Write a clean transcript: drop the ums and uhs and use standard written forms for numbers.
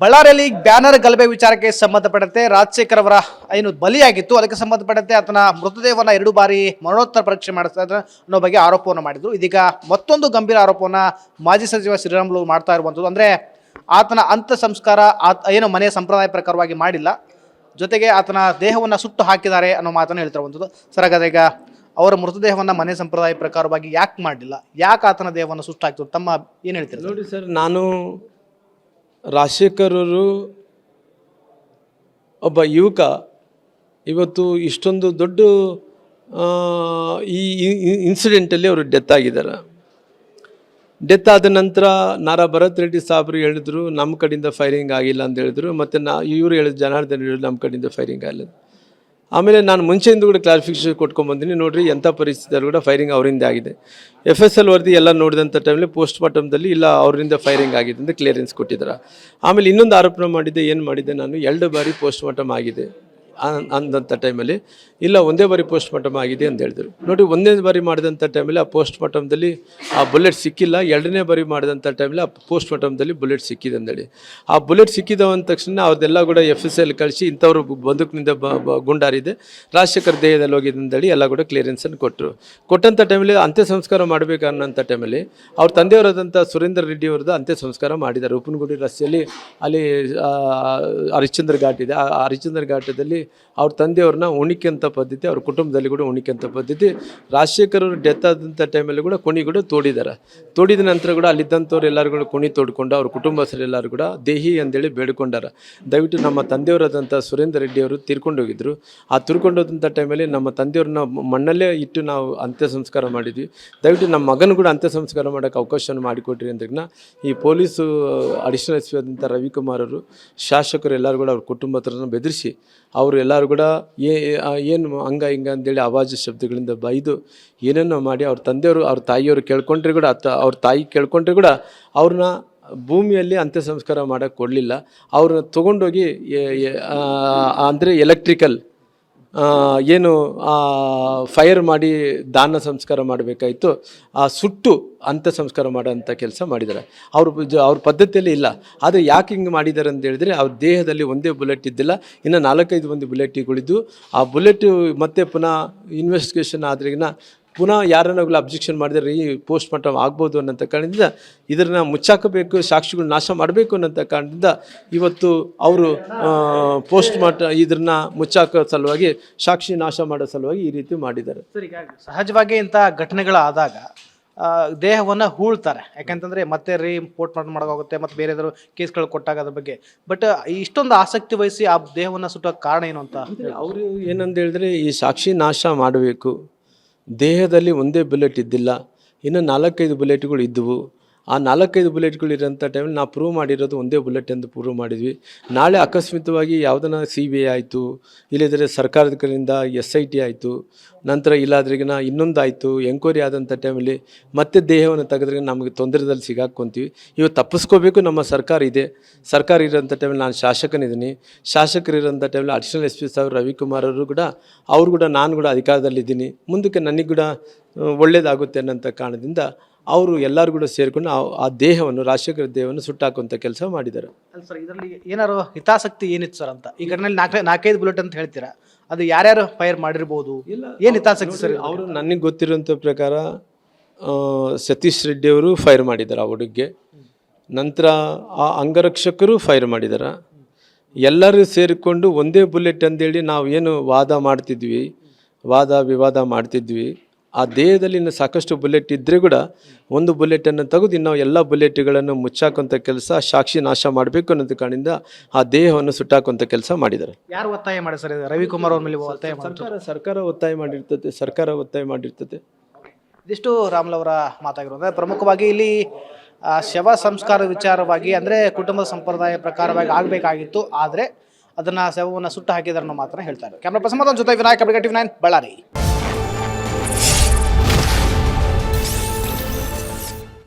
ಬಳ್ಳಾರಿಯಲ್ಲಿ ಬ್ಯಾನರ್ ಗಲಭೆ ವಿಚಾರಕ್ಕೆ ಸಂಬಂಧಪಟ್ಟಂತೆ ರಾಜಶೇಖರ್ ಅವರ ಏನು ಬಲಿಯಾಗಿತ್ತು ಅದಕ್ಕೆ ಸಂಬಂಧಪಟ್ಟಂತೆ ಆತನ ಮೃತದೇಹವನ್ನು 2 ಬಾರಿ ಮರಣೋತ್ತರ ಪರೀಕ್ಷೆ ಮಾಡಿಸ್ತಾ ಇದ್ದಾರೆ ಅನ್ನೋ ಬಗ್ಗೆ ಆರೋಪವನ್ನು ಮಾಡಿದ್ರು. ಇದೀಗ ಮತ್ತೊಂದು ಗಂಭೀರ ಆರೋಪವನ್ನು ಮಾಜಿ ಸಚಿವ ಶ್ರೀರಾಮುಲು ಮಾಡ್ತಾ ಇರುವಂಥದ್ದು. ಅಂದರೆ ಆತನ ಅಂತ್ಯ ಸಂಸ್ಕಾರ ಏನು ಮನೆಯ ಸಂಪ್ರದಾಯ ಪ್ರಕಾರವಾಗಿ ಮಾಡಿಲ್ಲ, ಜೊತೆಗೆ ಆತನ ದೇಹವನ್ನು ಸುಟ್ಟು ಹಾಕಿದ್ದಾರೆ ಅನ್ನೋ ಮಾತನ್ನು ಹೇಳ್ತಿರುವಂಥದ್ದು. ಸರ್, ಹಾಗಾದ್ರೆ ಈಗ ಅವರ ಮೃತದೇಹವನ್ನು ಮನೆ ಸಂಪ್ರದಾಯ ಪ್ರಕಾರವಾಗಿ ಯಾಕೆ ಮಾಡಲಿಲ್ಲ, ಯಾಕೆ ಆತನ ದೇಹವನ್ನು ಸುಟ್ಟು ಹಾಕಿದ್ರು, ತಮ್ಮ ಏನು ಹೇಳ್ತೀರಿ? ನೋಡಿ ಸರ್, ನಾನು ರಾಜಶೇಖರ್ ಅವರು ಒಬ್ಬ ಯುವಕ, ಇವತ್ತು ಇಷ್ಟೊಂದು ದೊಡ್ಡ ಈ ಇನ್ಸಿಡೆಂಟಲ್ಲಿ ಅವರು ಡೆತ್ ಆಗಿದ್ದಾರೆ. ಡೆತ್ ಆದ ನಂತರ ನಾರಾ ಭರತ್ ರೆಡ್ಡಿ ಸಾಬ್ರು ಹೇಳಿದ್ರು ನಮ್ಮ ಕಡೆಯಿಂದ ಫೈರಿಂಗ್ ಆಗಿಲ್ಲ ಅಂತ ಹೇಳಿದ್ರು. ಮತ್ತು ಇವರು ಹೇಳಿದ ಜನಾರ್ದನ್ ಹೇಳಿದ್ರು ನಮ್ಮ ಕಡೆಯಿಂದ ಫೈರಿಂಗ್ ಆಗಿಲ್ಲ. ಆಮೇಲೆ ನಾನು ಮುಂಚೆಯಿಂದ ಕೂಡ ಕ್ಲಾರಿಫಿಕೇಶನ್ ಕೊಟ್ಕೊಂಡ್ಬಂದಿನಿ. ನೋಡಿರಿ, ಎಂಥ ಪರಿಸ್ಥಿತಿಯಲ್ಲಿ ಕೂಡ ಫೈರಿಂಗ್ ಅವರಿಂದ ಆಗಿದೆ. FSL ವರದಿ ಎಲ್ಲ ನೋಡಿದಂಥ ಟೈಮಲ್ಲಿ ಪೋಸ್ಟ್ ಮಾರ್ಟಮ್ದಲ್ಲಿ ಇಲ್ಲ ಅವರಿಂದ ಫೈರಿಂಗ್ ಆಗಿದೆ ಅಂತ ಕ್ಲಿಯರೆನ್ಸ್ ಕೊಟ್ಟಿದ್ದಾರೆ. ಆಮೇಲೆ ಇನ್ನೊಂದು ಆರೋಪಣೆ ಮಾಡಿದ್ದೆ, ಏನು ಮಾಡಿದ್ದೆ ನಾನು, 2 ಬಾರಿ ಪೋಸ್ಟ್ ಮಾರ್ಟಮ್ ಆಗಿದೆ ಅಂದಂಥ ಟೈಮಲ್ಲಿ ಇಲ್ಲ ಒಂದೇ ಬಾರಿ ಪೋಸ್ಟ್ ಮಾರ್ಟಮ್ ಆಗಿದೆ ಅಂತ ಹೇಳಿದ್ರು. ನೋಡಿ, ಒಂದೇ ಬಾರಿ ಮಾಡಿದಂಥ ಟೈಮಲ್ಲಿ ಆ ಪೋಸ್ಟ್ ಮಾರ್ಟಮ್ದಲ್ಲಿ ಆ ಬುಲೆಟ್ ಸಿಕ್ಕಿಲ್ಲ. 2ನೇ ಬಾರಿ ಮಾಡಿದಂಥ ಟೈಮಲ್ಲಿ ಆ ಪೋಸ್ಟ್ ಮಾರ್ಟಮ್ದಲ್ಲಿ ಬುಲೆಟ್ ಸಿಕ್ಕಿದೆ ಅಂತೇಳಿ, ಆ ಬುಲೆಟ್ ಸಿಕ್ಕಿದವ ಅಂದ ತಕ್ಷಣ ಅವ್ರದ್ದೆಲ್ಲ ಕೂಡ FSL ಕಳಿಸಿ ಇಂಥವ್ರು ಬಂದೂಕಿನಿಂದ ಗುಂಡಾರಿದೆ, ರಾಜಶೇಖರ್ ದೇಹದಲ್ಲಿ ಹೋಗಿದೆ ಅಂತೇಳಿ ಎಲ್ಲ ಕೂಡ ಕ್ಲಿಯರೆನ್ಸನ್ನು ಕೊಟ್ಟಂಥ ಟೈಮಲ್ಲಿ ಅಂತ್ಯ ಸಂಸ್ಕಾರ ಮಾಡಬೇಕು ಅನ್ನೋಂಥ ಟೈಮಲ್ಲಿ ಅವ್ರ ತಂದೆಯವರಾದಂಥ ಸುರೇಂದರ್ ರೆಡ್ಡಿ ಅವ್ರದ್ದು ಅಂತ್ಯ ಸಂಸ್ಕಾರ ಮಾಡಿದ್ದಾರೆ. ಉಪ್ಪನಗುಡಿ ರಸ್ತೆಯಲ್ಲಿ ಅಲ್ಲಿ ಹರಿಶ್ಚಂದ್ರ ಘಾಟ್ ಇದೆ. ಆ ಹರಿಶ್ಚಂದ್ರ ಘಾಟದಲ್ಲಿ ಅವ್ರ ತಂದೆಯವ್ರನ್ನ ಉಣಿಕೆಂಥ ಪದ್ಧತಿ, ಅವ್ರ ಕುಟುಂಬದಲ್ಲಿ ಕೂಡ ಉಣಿಕೆಂಥ ಪದ್ಧತಿ. ರಾಜಶೇಖರ್ ಅವರು ಡೆತ್ ಆದಂಥ ಟೈಮಲ್ಲಿ ಕೂಡ ಕುಣಿ ಕೂಡ ತೋಡಿದ ನಂತರ ಕೂಡ ಅಲ್ಲಿದ್ದಂಥವ್ರು ಎಲ್ಲರೂ ಕೂಡ ಕುಣಿ ತೋಡ್ಕೊಂಡು ಅವ್ರ ಕುಟುಂಬಸ್ಥರೆಲ್ಲರೂ ಕೂಡ ದೇಹಿ ಅಂತೇಳಿ ಬೇಡ್ಕೊಂಡಾರ. ದಯವಿಟ್ಟು ನಮ್ಮ ತಂದೆಯವರಾದಂಥ ಸುರೇಂದರ್ ರೆಡ್ಡಿ ಅವರು ತೀರ್ಕೊಂಡೋಗಿದ್ರು. ಆ ತೀರ್ಕೊಂಡೋದಂಥ ಟೈಮಲ್ಲಿ ನಮ್ಮ ತಂದೆಯವ್ರನ್ನ ಮಣ್ಣಲ್ಲೇ ಇಟ್ಟು ನಾವು ಅಂತ್ಯ ಸಂಸ್ಕಾರ ಮಾಡಿದ್ವಿ. ದಯವಿಟ್ಟು ನಮ್ಮ ಮಗನ ಕೂಡ ಅಂತ್ಯ ಸಂಸ್ಕಾರ ಮಾಡೋಕ್ಕೆ ಅವಕಾಶವನ್ನು ಮಾಡಿಕೊಟ್ರಿ ಅಂದಾಗ ಈ ಪೊಲೀಸು ಅಡಿಷನಲ್ SP ಆದಂಥ ರವಿಕುಮಾರ್ ಅವರು, ಶಾಸಕರು ಎಲ್ಲರೂ ಕೂಡ ಅವ್ರ ಕುಟುಂಬಸ್ಥರನ್ನ ಬೆದರಿಸಿ ಅವರು ಎಲ್ಲರೂ ಕೂಡ ಏನು ಹಂಗ ಹಿಂಗ ಅಂತೇಳಿ ಆವಾಜ ಶಬ್ದಗಳಿಂದ ಬೈದು ಏನೇನೋ ಮಾಡಿ ಅವ್ರ ತಂದೆಯವರು ಅವ್ರ ತಾಯಿಯವರು ಕೇಳ್ಕೊಂಡ್ರೆ ಕೂಡ ಅವ್ರ ತಾಯಿ ಕೇಳ್ಕೊಂಡ್ರೆ ಕೂಡ ಅವ್ರನ್ನ ಭೂಮಿಯಲ್ಲಿ ಅಂತ್ಯ ಸಂಸ್ಕಾರ ಮಾಡೋಕ್ಕೆ ಕೊಡಲಿಲ್ಲ. ಅವ್ರನ್ನ ತೊಗೊಂಡೋಗಿ ಅಂದರೆ ಎಲೆಕ್ಟ್ರಿಕಲ್ ಏನು ಫೈರ್ ಮಾಡಿ ದಾನ ಸಂಸ್ಕಾರ ಮಾಡಬೇಕಾಯಿತು, ಆ ಸುಟ್ಟು ಅಂತ್ಯ ಸಂಸ್ಕಾರ ಮಾಡೋಂಥ ಕೆಲಸ ಮಾಡಿದ್ದಾರೆ. ಅವ್ರ ಪದ್ಧತಿಯಲ್ಲಿ ಇಲ್ಲ. ಆದರೆ ಯಾಕೆ ಹಿಂಗೆ ಮಾಡಿದ್ದಾರೆ ಅಂತ ಹೇಳಿದ್ರೆ, ಅವ್ರ ದೇಹದಲ್ಲಿ ಒಂದೇ ಬುಲೆಟ್ ಇದ್ದಿಲ್ಲ, ಇನ್ನು 4-5 ಮಂದಿ ಬುಲೆಟ್ಗಳಿದ್ದು. ಆ ಬುಲೆಟು ಮತ್ತೆ ಪುನಃ ಇನ್ವೆಸ್ಟಿಗೇಷನ್ ಆದ್ರಿಗಿನ ಪುನಃ ಯಾರನ್ನಾಗಲೂ ಅಬ್ಜೆಕ್ಷನ್ ಮಾಡಿದರೆ ಈ ಪೋಸ್ಟ್ ಮಾರ್ಟಮ್ ಆಗ್ಬೋದು ಅನ್ನೋಂಥ ಕಾರಣದಿಂದ ಇದನ್ನು ಮುಚ್ಚಾಕಬೇಕು, ಸಾಕ್ಷಿಗಳು ನಾಶ ಮಾಡಬೇಕು ಅನ್ನೋಂಥ ಕಾರಣದಿಂದ ಇವತ್ತು ಅವರು ಪೋಸ್ಟ್ ಮಾರ್ಟಮ್ ಇದನ್ನು ಮುಚ್ಚಾಕೋ ಸಲುವಾಗಿ, ಸಾಕ್ಷಿ ನಾಶ ಮಾಡೋ ಸಲುವಾಗಿ ಈ ರೀತಿ ಮಾಡಿದ್ದಾರೆ. ಸಹಜವಾಗಿ ಇಂಥ ಘಟನೆಗಳಾದಾಗ ದೇಹವನ್ನು ಹೂಳ್ತಾರೆ, ಯಾಕೆಂತಂದರೆ ಮತ್ತೆ ಪೋಸ್ಟ್ ಮಾರ್ಟಮ್ ಮಾಡೋಕ್ಕಾಗುತ್ತೆ, ಮತ್ತು ಬೇರೆ ಏನಾದರೂ ಕೇಸ್ಗಳು ಕೊಟ್ಟಾಗ ಅದ್ರ ಬಗ್ಗೆ. ಬಟ್ ಇಷ್ಟೊಂದು ಆಸಕ್ತಿ ವಹಿಸಿ ಆ ದೇಹವನ್ನು ಸುಟ್ಟೋಕ್ಕೆ ಕಾರಣ ಏನು ಅಂತ ಅವರು ಏನಂತ ಹೇಳಿದ್ರೆ, ಈ ಸಾಕ್ಷಿ ನಾಶ ಮಾಡಬೇಕು, ದೇಹದಲ್ಲಿ ಒಂದೇ ಬುಲೆಟ್ ಇದ್ದಿಲ್ಲ, ಇನ್ನು 4-5 ಬುಲೆಟ್ಗಳು ಇದ್ದವು. ಆ 4-5 ಬುಲೆಟ್ಗಳು ಇರೋಂಥ ಟೈಮಲ್ಲಿ ನಾವು ಪ್ರೂವ್ ಮಾಡಿರೋದು ಒಂದೇ ಬುಲೆಟ್ ಎಂದು ಪ್ರೂವ್ ಮಾಡಿದ್ವಿ. ನಾಳೆ ಅಕಸ್ಮಿತವಾಗಿ ಯಾವುದನ್ನ CBI ಆಯಿತು, ಇಲ್ಲದ್ರೆ ಸರ್ಕಾರದ ಕಡೆಯಿಂದ SIT ಆಯಿತು, ನಂತರ ಇಲ್ಲಾದ್ರಿಗಿನ ಇನ್ನೊಂದಾಯಿತು ಎಂಕ್ವೈರಿ ಆದಂಥ ಟೈಮಲ್ಲಿ ಮತ್ತೆ ದೇಹವನ್ನು ತೆಗೆದ್ರೆ ನಮಗೆ ತೊಂದರೆದಲ್ಲಿ ಸಿಗಾಕೊಂತೀವಿ. ಇವತ್ತು ತಪ್ಪಿಸ್ಕೋಬೇಕು, ನಮ್ಮ ಸರ್ಕಾರ ಇದೆ. ಸರ್ಕಾರ ಇರೋಂಥ ಟೈಮಲ್ಲಿ ನಾನು ಶಾಸಕನಿದ್ದೀನಿ. ಶಾಸಕರಿರೋಂಥ ಟೈಮಲ್ಲಿ ಅಡಿಷನಲ್ SP ಸಾಹೇಬ್ ರವಿಕುಮಾರ್ ಅವರು ಕೂಡ ನಾನು ಕೂಡ ಅಧಿಕಾರದಲ್ಲಿದ್ದೀನಿ. ಮುಂದಕ್ಕೆ ನನಗೆ ಕೂಡ ಒಳ್ಳೇದಾಗುತ್ತೆ ಅನ್ನೋಂಥ ಕಾರಣದಿಂದ ಅವರು ಎಲ್ಲರೂ ಕೂಡ ಸೇರಿಕೊಂಡು ಆ ದೇಹವನ್ನು, ರಾಜಶೇಖರ ದೇಹವನ್ನು ಸುಟ್ಟಾಕುವಂಥ ಕೆಲಸ ಮಾಡಿದ್ದಾರೆ. ಅಲ್ಲ ಸರ್, ಇದರಲ್ಲಿ ಏನಾರು ಹಿತಾಸಕ್ತಿ ಏನಿತ್ತು ಸರ್ ಅಂತ? ಈ ಘಟನೆಯಲ್ಲಿ 4-5 ಬುಲೆಟ್ ಅಂತ ಹೇಳ್ತೀರಾ, ಅದು ಯಾರ್ಯಾರು ಫೈರ್ ಮಾಡಿರ್ಬೋದು, ಏನು ಹಿತಾಸಕ್ತಿ ಸರ್? ಅವರು ನನಗೆ ಗೊತ್ತಿರೋಂಥ ಪ್ರಕಾರ ಸತೀಶ್ ರೆಡ್ಡಿ ಅವರು ಫೈರ್ ಮಾಡಿದ್ದಾರೆ ಆ ಹುಡುಗಿಗೆ. ನಂತರ ಆ ಅಂಗರಕ್ಷಕರು ಫೈರ್ ಮಾಡಿದ್ದಾರೆ. ಎಲ್ಲರೂ ಸೇರಿಕೊಂಡು ಒಂದೇ ಬುಲೆಟ್ ಅಂತೇಳಿ ನಾವು ಏನು ವಾದ ವಿವಾದ ಮಾಡ್ತಿದ್ವಿ, ಆ ದೇಹದಲ್ಲಿ ಇನ್ನು ಸಾಕಷ್ಟು ಬುಲೆಟ್ ಇದ್ದರೆ ಕೂಡ ಒಂದು ಬುಲೆಟನ್ನು ತೆಗೆದು ಇನ್ನು ಎಲ್ಲ ಬುಲೆಟ್ಗಳನ್ನು ಮುಚ್ಚಾಕುವಂಥ ಕೆಲಸ, ಸಾಕ್ಷಿ ನಾಶ ಮಾಡಬೇಕು ಅನ್ನೋದು ಕಾರಣದಿಂದ ಆ ದೇಹವನ್ನು ಸುಟ್ಟಾಕುವಂಥ ಕೆಲಸ ಮಾಡಿದ್ದಾರೆ. ಯಾರು ಒತ್ತಾಯ ಮಾಡಿ ಸರ್? ರವಿಕುಮಾರ್ ಅವ್ರ ಮೇಲೆ ಒತ್ತಾಯ ಸರ್ಕಾರ ಒತ್ತಾಯ ಮಾಡಿರ್ತದೆ. ಇದಿಷ್ಟು ರಾಮುಲು ಅವರ ಮಾತಾಗಿರೋದು. ಪ್ರಮುಖವಾಗಿ ಇಲ್ಲಿ ಶವ ಸಂಸ್ಕಾರ ವಿಚಾರವಾಗಿ, ಅಂದರೆ ಕುಟುಂಬದ ಸಂಪ್ರದಾಯ ಪ್ರಕಾರವಾಗಿ ಆಗಬೇಕಾಗಿತ್ತು, ಆದರೆ ಅದನ್ನು ಶವವನ್ನು ಸುಟ್ಟು ಹಾಕಿದಾರನ್ನೋ ಮಾತನ್ನು ಹೇಳ್ತಾರೆ. ಕ್ಯಾಮ್ರಾ ಪರ್ಸನ್ ಜೊತೆ ವಿನಾಯಕ, TV9 ಬಳ್ಳಾರಿ.